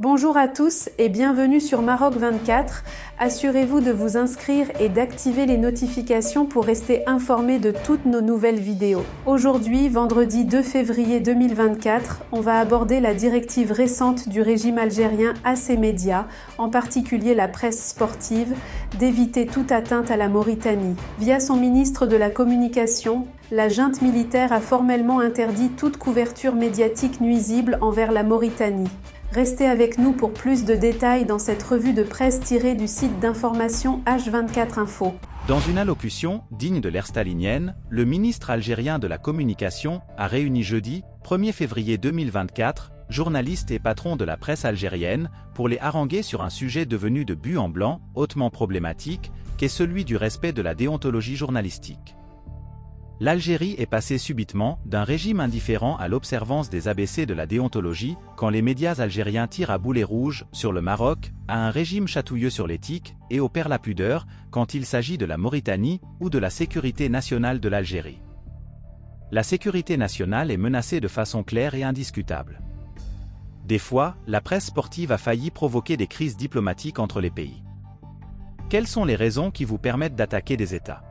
Bonjour à tous et bienvenue sur Maroc 24. Assurez-vous de vous inscrire et d'activer les notifications pour rester informé de toutes nos nouvelles vidéos. Aujourd'hui, vendredi 2 février 2024, on va aborder la directive récente du régime algérien à ses médias, en particulier la presse sportive, d'éviter toute atteinte à la Mauritanie. Via son ministre de la Communication, la junte militaire a formellement interdit toute couverture médiatique nuisible envers la Mauritanie. Restez avec nous pour plus de détails dans cette revue de presse tirée du site d'information H24 Info. Dans une allocution digne de l'ère stalinienne, le ministre algérien de la Communication a réuni jeudi, 1er février 2024, journalistes et patrons de la presse algérienne pour les haranguer sur un sujet devenu de but en blanc, hautement problématique, qu'est celui du respect de la déontologie journalistique. L'Algérie est passée subitement d'un régime indifférent à l'observance des ABC de la déontologie, quand les médias algériens tirent à boulet rouge sur le Maroc, à un régime chatouilleux sur l'éthique, et opèrent la pudeur, quand il s'agit de la Mauritanie ou de la sécurité nationale de l'Algérie. La sécurité nationale est menacée de façon claire et indiscutable. Des fois, la presse sportive a failli provoquer des crises diplomatiques entre les pays. Quelles sont les raisons qui vous permettent d'attaquer des États ?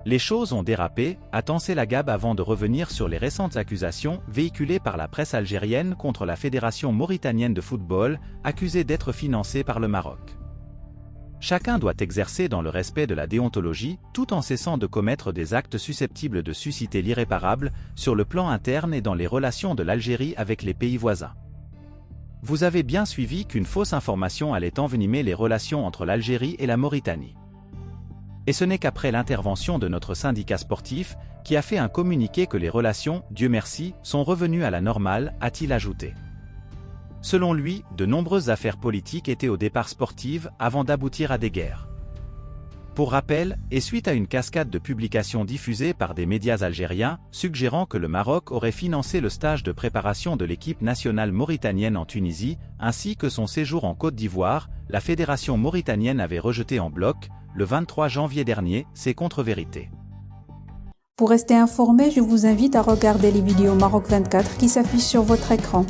Les choses ont dérapé, a tensé la Gab avant de revenir sur les récentes accusations véhiculées par la presse algérienne contre la Fédération mauritanienne de football, accusée d'être financée par le Maroc. Chacun doit exercer dans le respect de la déontologie, tout en cessant de commettre des actes susceptibles de susciter l'irréparable, sur le plan interne et dans les relations de l'Algérie avec les pays voisins. Vous avez bien suivi qu'une fausse information allait envenimer les relations entre l'Algérie et la Mauritanie. Et ce n'est qu'après l'intervention de notre syndicat sportif, qui a fait un communiqué que les relations, Dieu merci, sont revenues à la normale, a-t-il ajouté. Selon lui, de nombreuses affaires politiques étaient au départ sportives avant d'aboutir à des guerres. Pour rappel, et suite à une cascade de publications diffusées par des médias algériens, suggérant que le Maroc aurait financé le stage de préparation de l'équipe nationale mauritanienne en Tunisie, ainsi que son séjour en Côte d'Ivoire, la fédération mauritanienne avait rejeté en bloc, le 23 janvier dernier, ces contre-vérités. Pour rester informé, je vous invite à regarder les vidéos Maroc 24 qui s'affichent sur votre écran.